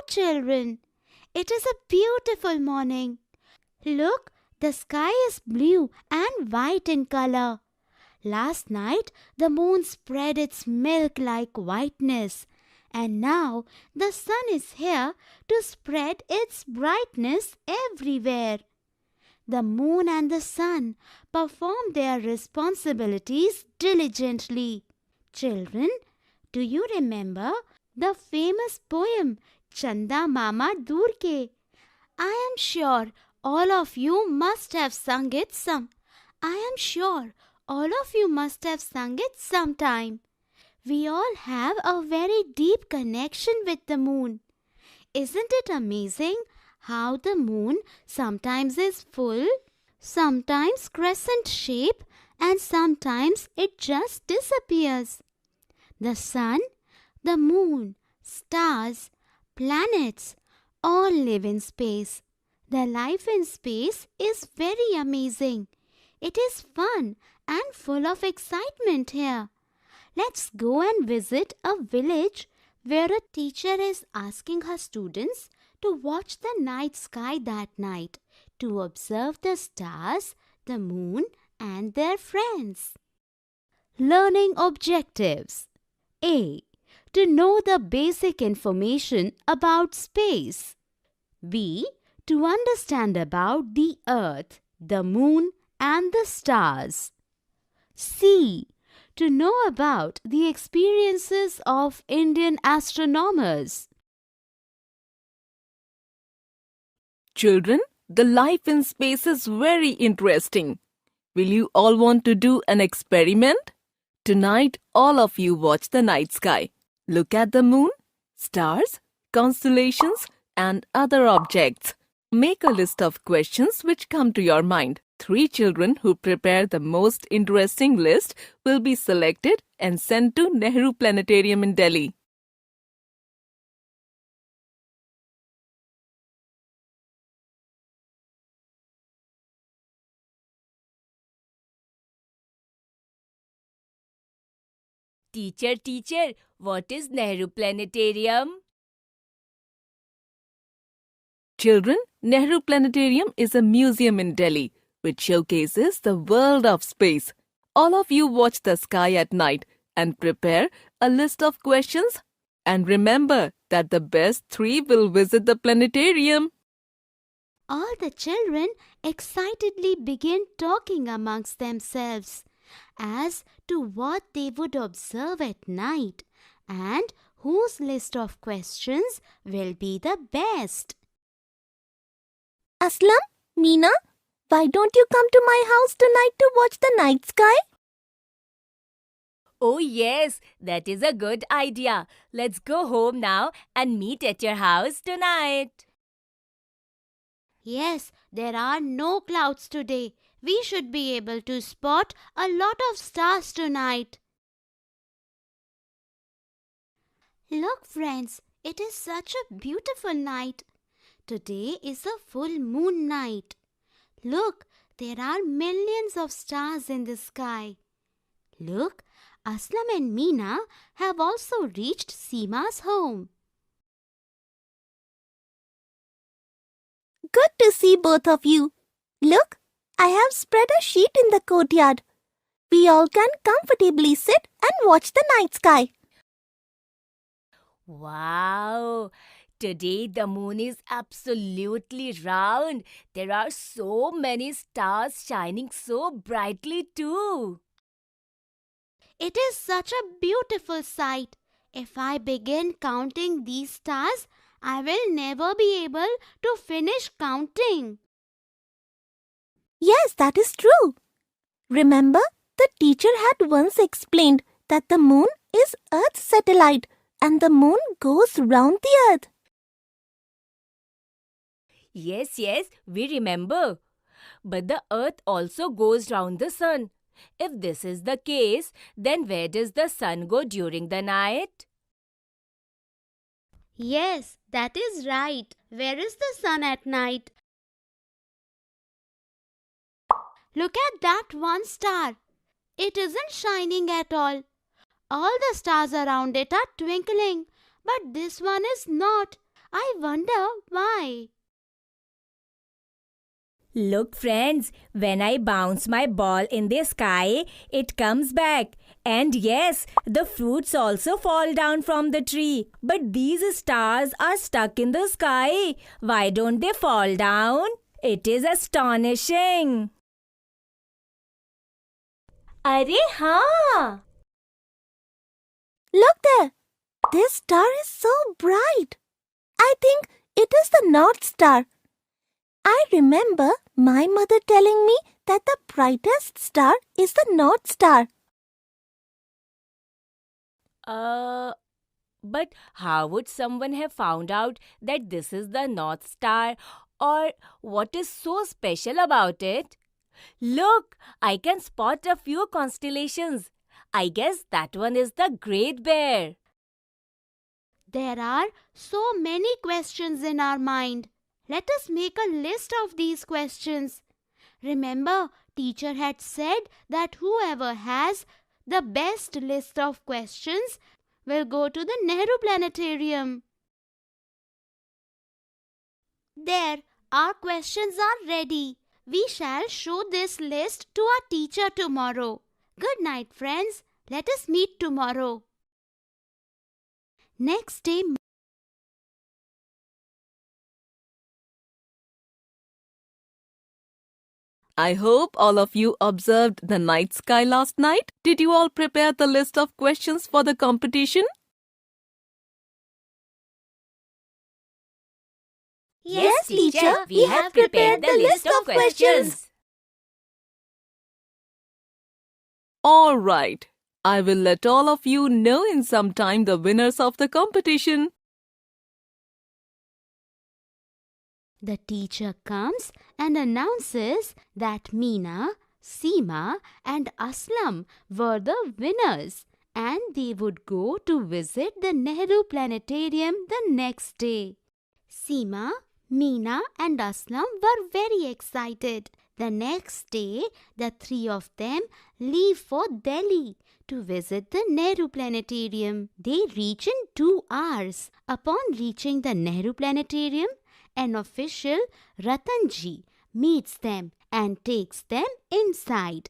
children. It is a beautiful morning. Look, the sky is blue and white in color. Last night, the moon spread its milk-like whiteness, and now the sun is here to spread its brightness everywhere. The moon and the sun perform their responsibilities diligently. Children, do you remember the famous poem Chanda Mama Dur Ke? I am sure all of you must have sung it sometime. We all have a very deep connection with the moon. Isn't it amazing how the moon sometimes is full, sometimes crescent shape, and sometimes it just disappears? The sun, the moon, stars, planets all live in space. The life in space is very amazing. It is fun and full of excitement here. Let's go and visit a village where a teacher is asking her students to watch the night sky that night, to observe the stars, the moon, and their friends. Learning objectives. A. To know the basic information about space. B. To understand about the earth, the moon, and the stars. C. To know about the experiences of Indian astronomers. Children, the life in space is very interesting. Will you all want to do an experiment? Tonight, all of you watch the night sky. Look at the moon, stars, constellations, and other objects. Make a list of questions which come to your mind. 3 children who prepare the most interesting list will be selected and sent to Nehru Planetarium in Delhi. Teacher, what is Nehru Planetarium? Children, Nehru Planetarium is a museum in Delhi which showcases the world of space. All of you watch the sky at night and prepare a list of questions. And remember that the best 3 will visit the planetarium. All the children excitedly begin talking amongst themselves as to what they would observe at night and whose list of questions will be the best. Aslam, Meena, why don't you come to my house tonight to watch the night sky? Oh yes, that is a good idea. Let's go home now and meet at your house tonight. Yes, there are no clouds today. We should be able to spot a lot of stars tonight. Look, friends, it is such a beautiful night. Today is a full moon night. Look, there are millions of stars in the sky. Look, Aslam and Meena have also reached Seema's home. Good to see both of you. Look, I have spread a sheet in the courtyard. We all can comfortably sit and watch the night sky. Wow! Today the moon is absolutely round. There are so many stars shining so brightly too. It is such a beautiful sight. If I begin counting these stars, I will never be able to finish counting. Yes, that is true. Remember, the teacher had once explained that the moon is Earth's satellite and the moon goes round the earth. Yes, we remember. But the earth also goes round the sun. If this is the case, then where does the sun go during the night? Yes, that is right. Where is the sun at night? Look at that one star. It isn't shining at all. All the stars around it are twinkling, but this one is not. I wonder why. Look, friends, when I bounce my ball in the sky, it comes back. And yes, the fruits also fall down from the tree. But these stars are stuck in the sky. Why don't they fall down? It is astonishing. अरे हाँ! Look there! This star is so bright. I think it is the North Star. I remember my mother telling me that the brightest star is the North Star. But how would someone have found out that this is the North Star? Or what is so special about it? Look, I can spot a few constellations. I guess that one is the Great Bear. There are so many questions in our mind. Let us make a list of these questions. Remember, teacher had said that whoever has the best list of questions will go to the Nehru Planetarium. There, our questions are ready. We shall show this list to our teacher tomorrow. Good night, friends. Let us meet tomorrow. Next day. I hope all of you observed the night sky last night. Did you all prepare the list of questions for the competition? Yes, teacher, we have prepared the list of questions. All right. I will let all of you know in some time the winners of the competition. The teacher comes and announces that Meena, Seema and Aslam were the winners and they would go to visit the Nehru Planetarium the next day. Seema, Meena and Aslam were very excited. The next day, the three of them leave for Delhi to visit the Nehru Planetarium. They reach in 2 hours. Upon reaching the Nehru Planetarium, an official, Ratanji, meets them and takes them inside.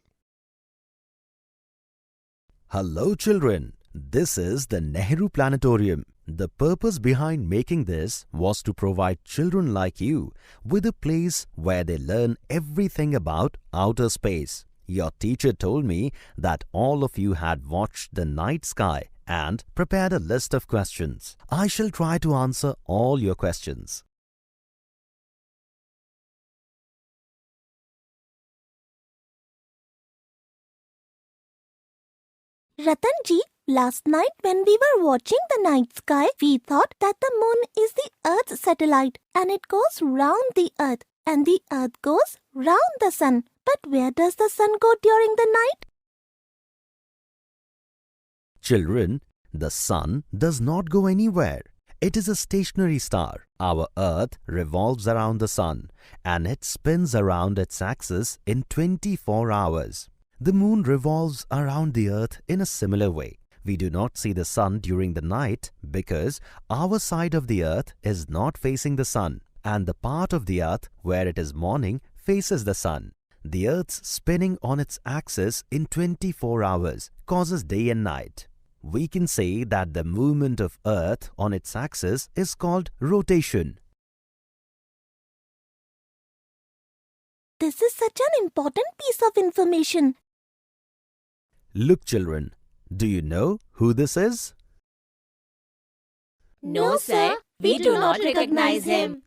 Hello children, this is the Nehru Planetarium. The purpose behind making this was to provide children like you with a place where they learn everything about outer space. Your teacher told me that all of you had watched the night sky and prepared a list of questions. I shall try to answer all your questions. Ratanji, last night when we were watching the night sky, we thought that the moon is the Earth's satellite and it goes round the Earth and the Earth goes round the sun. But where does the sun go during the night? Children, the sun does not go anywhere. It is a stationary star. Our Earth revolves around the sun and it spins around its axis in 24 hours. The moon revolves around the Earth in a similar way. We do not see the sun during the night because our side of the Earth is not facing the sun and the part of the Earth where it is morning faces the sun. The Earth's spinning on its axis in 24 hours causes day and night. We can say that the movement of Earth on its axis is called rotation. This is such an important piece of information. Look children, do you know who this is? No, sir, we do not recognize him.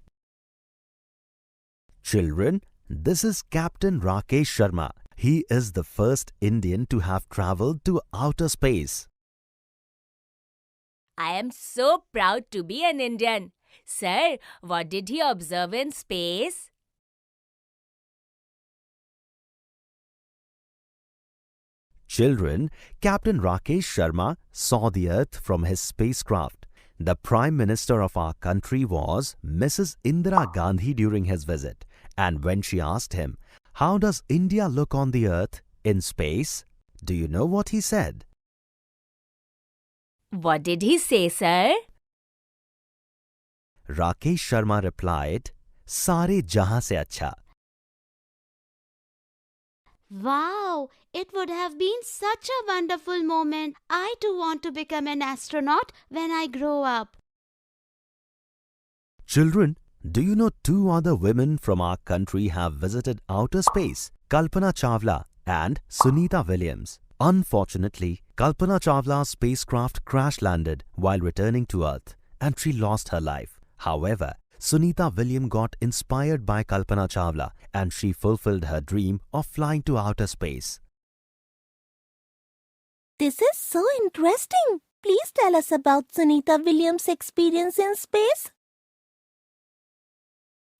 Children, this is Captain Rakesh Sharma. He is the first Indian to have travelled to outer space. I am so proud to be an Indian. Sir, what did he observe in space? Children, Captain Rakesh Sharma saw the Earth from his spacecraft. The Prime Minister of our country was Mrs. Indira Gandhi during his visit. And when she asked him, "How does India look on the Earth in space?" do you know what he said? What did he say, sir? Rakesh Sharma replied, "Sare jahan se acha." Wow, it would have been such a wonderful moment. I too want to become an astronaut when I grow up. Children, do you know two other women from our country have visited outer space? Kalpana Chawla and Sunita Williams. Unfortunately, Kalpana Chawla's spacecraft crash-landed while returning to Earth and she lost her life. However, Sunita Williams got inspired by Kalpana Chawla and she fulfilled her dream of flying to outer space. This is so interesting. Please tell us about Sunita Williams' experience in space.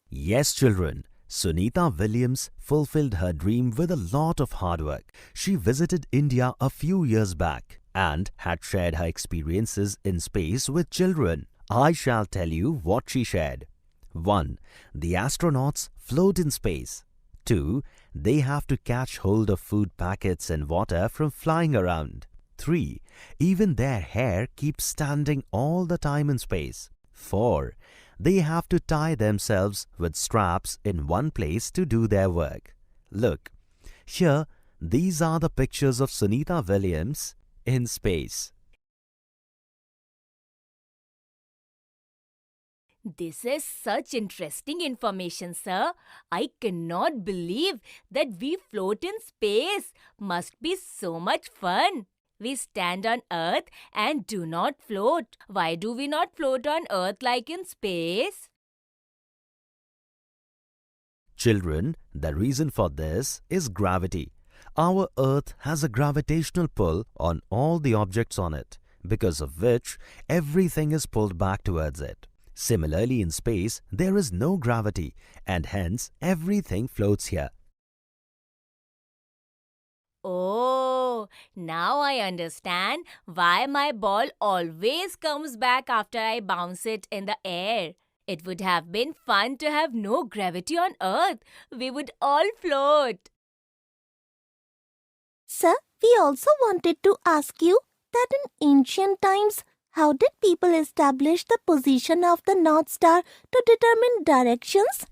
Yes, children. Sunita Williams fulfilled her dream with a lot of hard work. She visited India a few years back and had shared her experiences in space with children. I shall tell you what she shared. 1. The astronauts float in space. 2. They have to catch hold of food packets and water from flying around. 3. Even their hair keeps standing all the time in space. 4. They have to tie themselves with straps in one place to do their work. Look, here, these are the pictures of Sunita Williams in space. This is such interesting information, sir. I cannot believe that we float in space. Must be so much fun. We stand on Earth and do not float. Why do we not float on Earth like in space? Children, the reason for this is gravity. Our Earth has a gravitational pull on all the objects on it, because of which everything is pulled back towards it. Similarly, in space, there is no gravity and hence everything floats here. Oh, now I understand why my ball always comes back after I bounce it in the air. It would have been fun to have no gravity on Earth. We would all float. Sir, we also wanted to ask you that in ancient times, how did people establish the position of the North Star to determine directions?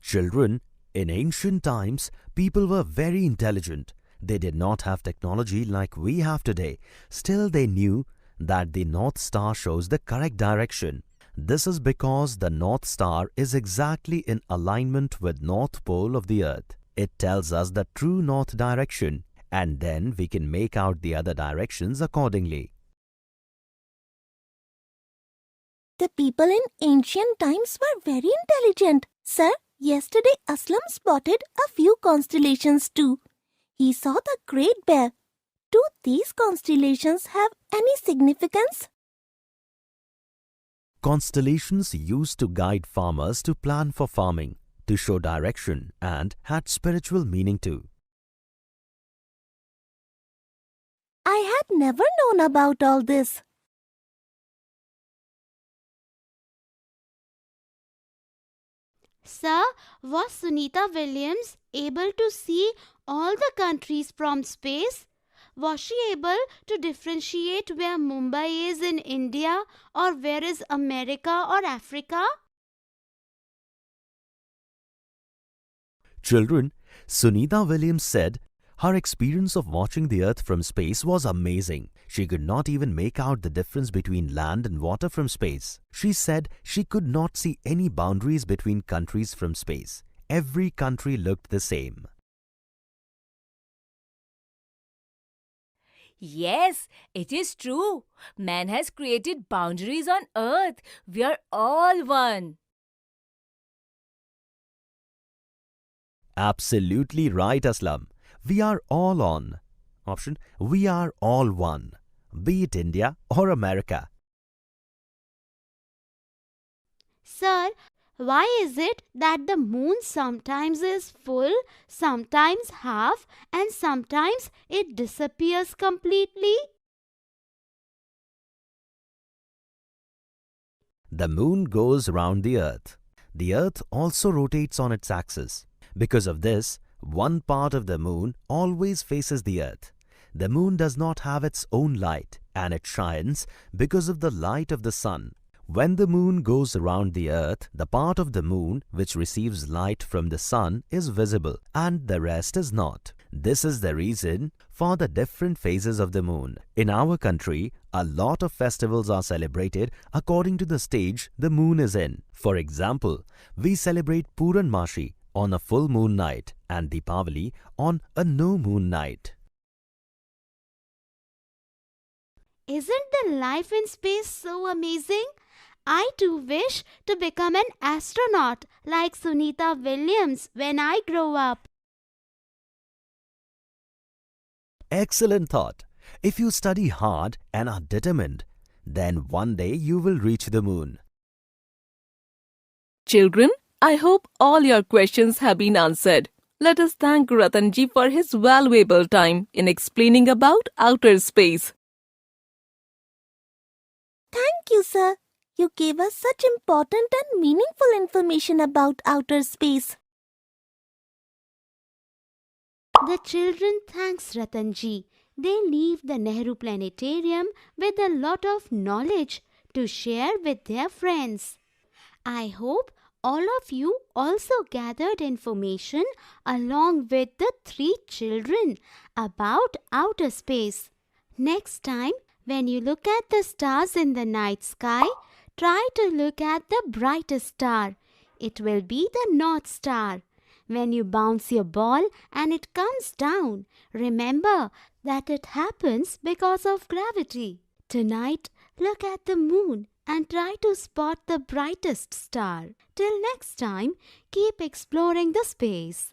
Children, in ancient times, people were very intelligent. They did not have technology like we have today. Still, they knew that the North Star shows the correct direction. This is because the North Star is exactly in alignment with North Pole of the Earth. It tells us the true north direction, and then we can make out the other directions accordingly. The people in ancient times were very intelligent. Sir, yesterday Aslam spotted a few constellations too. He saw the Great Bear. Do these constellations have any significance? Constellations used to guide farmers to plan for farming, to show direction, and had spiritual meaning too. I had never known about all this. Sir, was Sunita Williams able to see all the countries from space? Was she able to differentiate where Mumbai is in India or where is America or Africa? Children, Sunita Williams said her experience of watching the Earth from space was amazing. She could not even make out the difference between land and water from space. She said she could not see any boundaries between countries from space. Every country looked the same. Yes, it is true. Man has created boundaries on Earth. We are all one. Absolutely right, Aslam. We are all on. Option, we are all one. Be it India or America. Sir, why is it that the moon sometimes is full, sometimes half, and sometimes it disappears completely? The moon goes round the Earth. The Earth also rotates on its axis. Because of this, one part of the moon always faces the Earth. The moon does not have its own light and it shines because of the light of the sun. When the moon goes around the earth, the part of the moon which receives light from the sun is visible and the rest is not. This is the reason for the different phases of the moon. In our country, a lot of festivals are celebrated according to the stage the moon is in. For example, we celebrate Puranmashi on a full moon night and Deepavali on a no moon night. Isn't the life in space so amazing? I too wish to become an astronaut like Sunita Williams when I grow up. Excellent thought. If you study hard and are determined, then one day you will reach the moon. Children, I hope all your questions have been answered. Let us thank Ratanji for his valuable time in explaining about outer space. Thank you, sir. You gave us such important and meaningful information about outer space. The children thanks Ratanji. They leave the Nehru Planetarium with a lot of knowledge to share with their friends. I hope all of you also gathered information along with the 3 children about outer space. Next time, when you look at the stars in the night sky, try to look at the brightest star. It will be the North Star. When you bounce your ball and it comes down, remember that it happens because of gravity. Tonight, look at the moon and try to spot the brightest star. Till next time, keep exploring the space.